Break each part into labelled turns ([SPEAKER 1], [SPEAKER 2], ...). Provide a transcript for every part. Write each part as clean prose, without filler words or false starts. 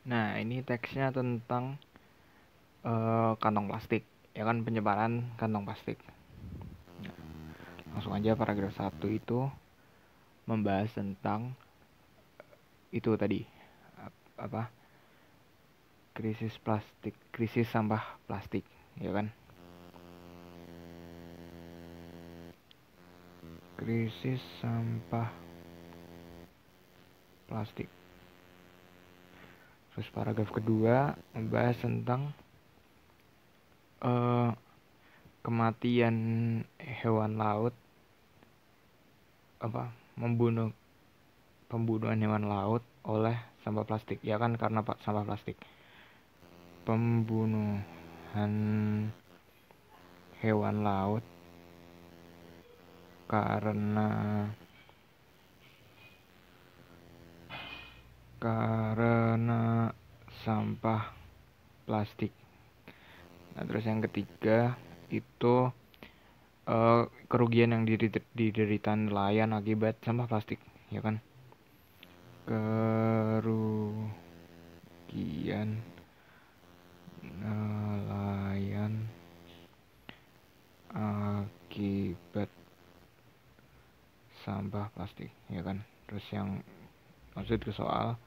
[SPEAKER 1] Nah, ini teksnya tentang kantong plastik, ya kan, penyebaran kantong plastik. Langsung aja, paragraf 1 itu membahas tentang itu tadi, apa, krisis plastik, krisis sampah plastik, ya kan. Krisis sampah plastik. Terus paragraf kedua membahas tentang kematian hewan laut, pembunuhan hewan laut oleh sampah plastik, ya kan, karena sampah plastik. Pembunuhan hewan laut karena sampah plastik. Nah, terus yang ketiga itu kerugian yang diderita nelayan akibat sampah plastik, ya kan. Kerugian nelayan akibat sampah plastik, ya kan. Terus yang maksud ke soal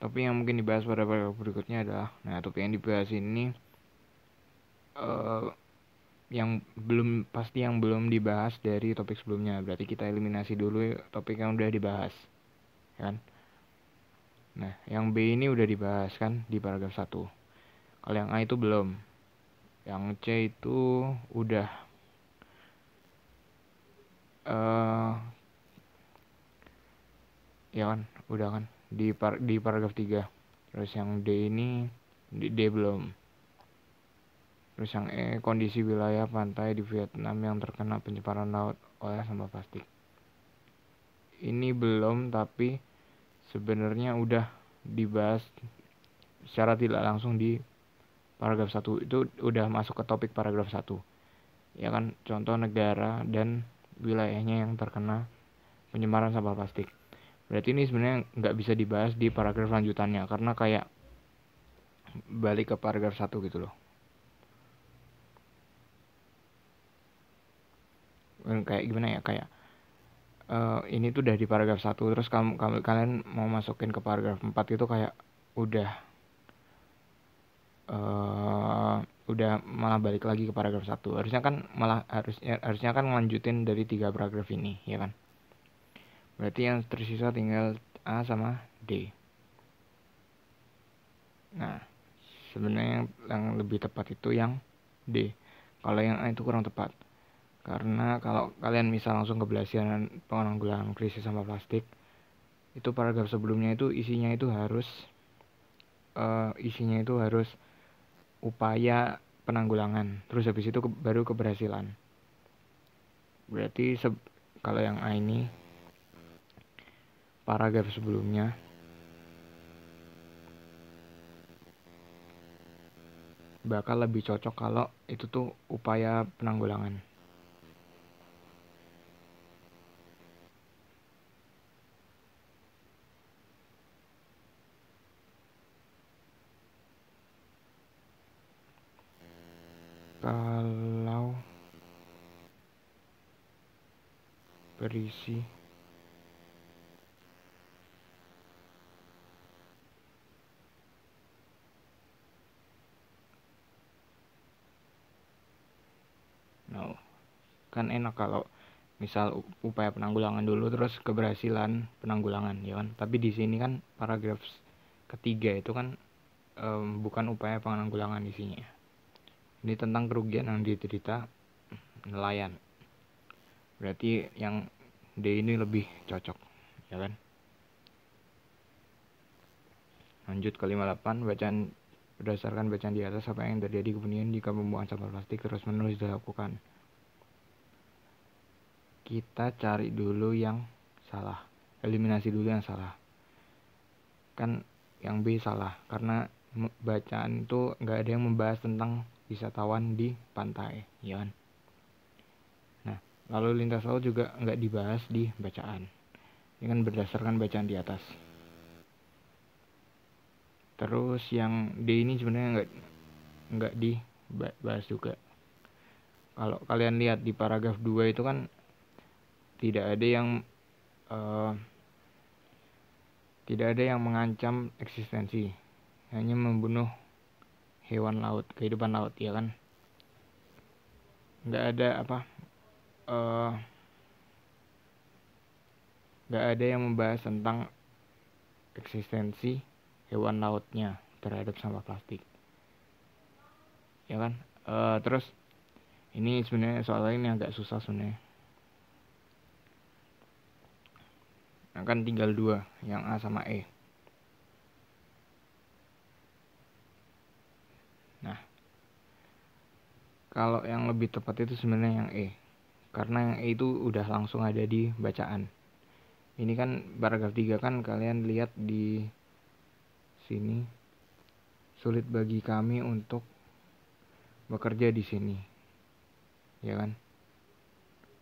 [SPEAKER 1] topik yang mungkin dibahas pada paragraf berikutnya adalah, nah, topik yang dibahas ini yang belum dibahas dari topik sebelumnya. Berarti kita eliminasi dulu topik yang udah dibahas, ya kan. Nah, yang B ini udah dibahas kan di paragraf 1. Kalau yang A itu belum. Yang C itu udah ya kan, udah kan di paragraf 3. Terus yang D ini D belum. Terus yang E, kondisi wilayah pantai di Vietnam yang terkena pencemaran laut oleh sampah plastik. Ini belum, tapi sebenarnya udah dibahas secara tidak langsung di paragraf 1. Itu udah masuk ke topik paragraf 1. Ya kan, contoh negara dan wilayahnya yang terkena pencemaran sampah plastik. Berarti ini sebenarnya nggak bisa dibahas di paragraf lanjutannya, karena kayak balik ke paragraf 1 gitu loh. Kayak gimana ya, kayak ini tuh udah di paragraf 1, terus kalian mau masukin ke paragraf 4 itu kayak udah malah balik lagi ke paragraf 1. Harusnya kan ngelanjutin dari 3 paragraf ini, ya kan. Berarti yang tersisa tinggal A sama D. Nah, sebenarnya yang lebih tepat itu yang D. Kalau yang A itu kurang tepat. Karena kalau kalian misal langsung ke penanggulangan krisis sampah plastik, itu paragraf sebelumnya itu isinya itu harus upaya penanggulangan. Terus habis itu baru keberhasilan. Berarti kalau yang A ini paragraf sebelumnya bakal lebih cocok kalau itu tuh upaya penanggulangan. Kalau berisi no, kan enak kalau misal upaya penanggulangan dulu terus keberhasilan penanggulangan, ya kan. Tapi di sini kan paragraf ketiga itu kan bukan upaya penanggulangan isinya. Ini tentang kerugian yang diderita nelayan. Berarti yang D ini lebih cocok, ya kan. Lanjut ke 58, berdasarkan bacaan di atas, apa yang terjadi kemudian jika pembuangan sampah plastik terus-menerus dilakukan? Kita cari dulu yang salah, eliminasi dulu yang salah. Kan yang B salah, karena bacaan itu nggak ada yang membahas tentang wisatawan di pantai, ya kan. Nah, lalu lintas laut juga nggak dibahas di bacaan. Ini kan berdasarkan bacaan di atas. Terus yang D ini sebenarnya nggak dibahas juga. Kalau kalian lihat di paragraf 2 itu kan tidak ada yang mengancam eksistensi, hanya membunuh hewan laut, kehidupan laut, ya kan? Nggak ada nggak ada yang membahas tentang eksistensi hewan lautnya terhadap sampah plastik, ya kan? Terus ini sebenarnya soal ini agak susah sebenarnya. Kan tinggal 2, yang A sama E. Nah, kalau yang lebih tepat itu sebenarnya yang E, karena yang E itu udah langsung ada di bacaan. Ini kan paragraf 3 kan kalian lihat di sini, sulit bagi kami untuk bekerja di sini, ya kan?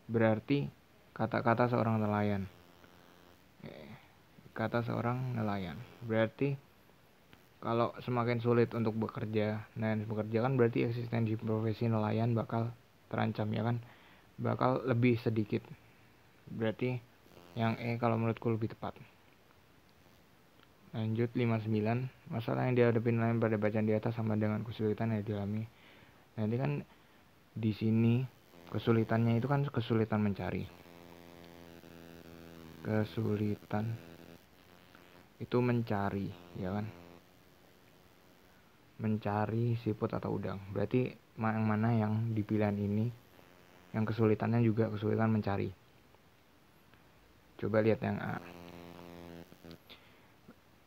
[SPEAKER 1] Berarti kata-kata seorang nelayan. Kata seorang nelayan. Berarti kalau semakin sulit untuk bekerja kan berarti eksistensi profesi nelayan bakal terancam, ya kan? Bakal lebih sedikit. Berarti yang E kalau menurutku lebih tepat. Lanjut 59. Masalah yang dihadapi nelayan pada bacaan di atas sama dengan kesulitan yang dialami. Nanti kan di sini kesulitannya itu kan kesulitan mencari. Kesulitan itu mencari, ya kan? Mencari siput atau udang. Berarti yang mana yang di pilihan ini yang kesulitannya juga kesulitan mencari. Coba lihat yang A.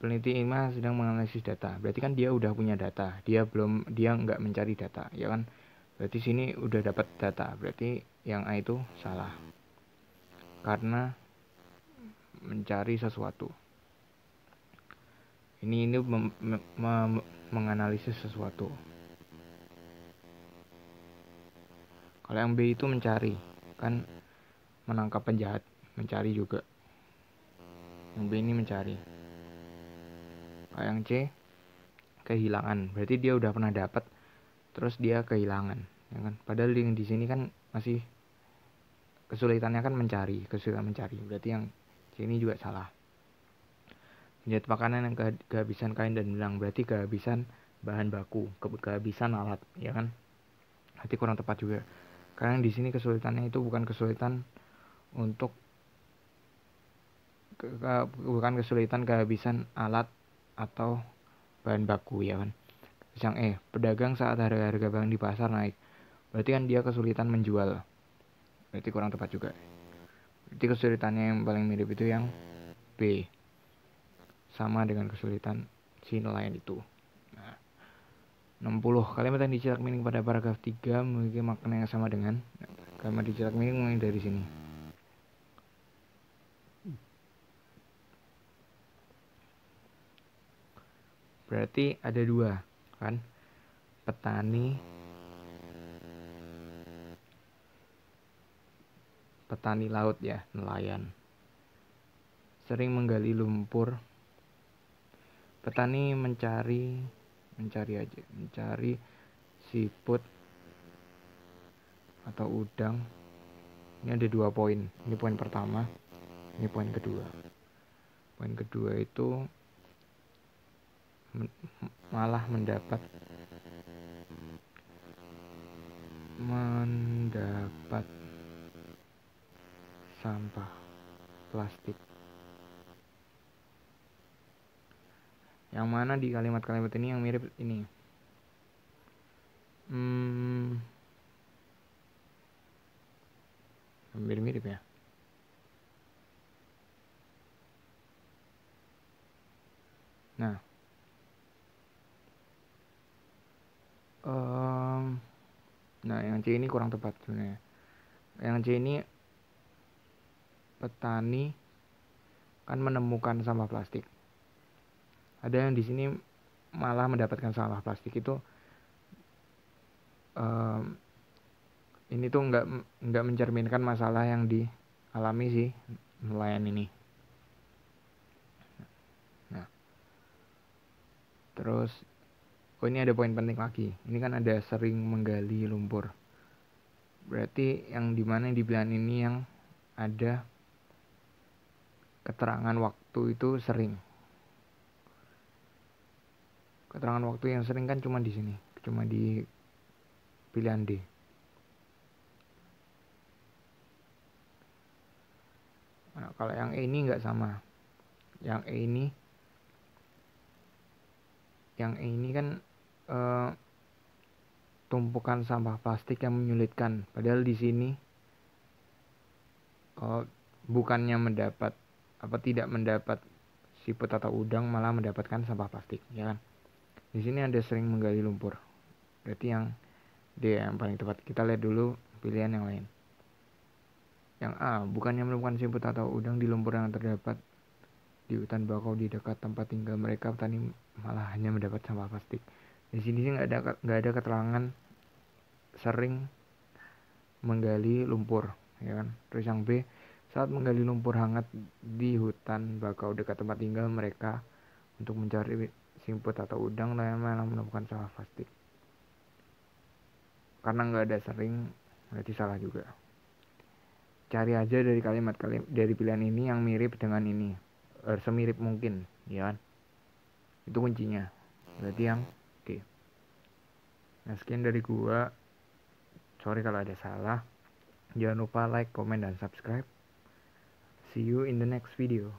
[SPEAKER 1] Peneliti IMA sedang menganalisis data. Berarti kan dia udah punya data. Dia nggak mencari data, ya kan? Berarti sini udah dapat data. Berarti yang A itu salah. Karena mencari sesuatu. Ini menganalisis sesuatu. Kalau yang B itu mencari, kan menangkap penjahat, mencari juga. Yang B ini mencari. Kalau yang C kehilangan, berarti dia udah pernah dapat, terus dia kehilangan, ya kan? Padahal yang di sini kan masih kesulitannya kan kesulitan mencari. Berarti yang C ini juga salah. Menjahit makanan yang kehabisan kain dan benang, berarti kehabisan bahan baku, kehabisan alat, ya kan? Berarti kurang tepat juga. Karena di sini kesulitannya itu bukan kesulitan untuk bukan kesulitan kehabisan alat atau bahan baku, ya kan? Yang E, pedagang saat harga barang di pasar naik, berarti kan dia kesulitan menjual. Berarti kurang tepat juga. Berarti kesulitannya yang paling mirip itu yang B, sama dengan kesulitan si nelayan itu. Nah, 60. Kalimat yang dicetak miring pada paragraf 3 memiliki makna yang sama dengan kalimat dicetak miring mulai dari sini. Berarti ada 2, kan? Petani laut, ya, nelayan. Sering menggali lumpur. Petani mencari siput atau udang. Ini ada 2 poin. Ini poin pertama, ini poin kedua. Poin kedua itu malah mendapat sampah plastik. Yang mana di kalimat-kalimat ini yang mirip ini? Mirip-mirip ya. Nah, yang C ini kurang tepat sebenarnya. Yang C ini petani kan menemukan sampah plastik. Ada yang di sini malah mendapatkan sampah plastik itu. Ini tuh nggak mencerminkan masalah yang dialami si nelayan ini. Nah, Terus ini ada poin penting lagi. Ini kan ada sering menggali lumpur. Berarti yang dimana di pilihan ini yang ada keterangan waktu itu sering. Keterangan waktu yang sering kan cuma di sini, cuma di pilihan D. Nah, kalau yang E ini nggak sama. Yang E ini kan tumpukan sampah plastik yang menyulitkan. Padahal di sini bukannya tidak mendapat siput atau udang, malah mendapatkan sampah plastik, ya kan? Di sini ada sering menggali lumpur. Berarti yang D yang paling tepat. Kita lihat dulu pilihan yang lain. Yang A, bukannya menemukan siput atau udang di lumpur yang terdapat di hutan bakau di dekat tempat tinggal mereka, petani malah hanya mendapat sampah plastik. Di sini sih nggak ada keterangan sering menggali lumpur, ya kan? Terus yang B, saat menggali lumpur hangat di hutan bakau dekat tempat tinggal mereka untuk mencari siput atau udang, malah menemukan sampah plastik. Karena nggak ada sering, berarti salah juga. Cari aja dari kalimat dari pilihan ini yang mirip dengan ini, semirip mungkin, ya kan? Itu kuncinya. Berarti yang D. Nah, sekian dari gua. Sorry kalau ada salah. Jangan lupa like, comment, dan subscribe. See you in the next video.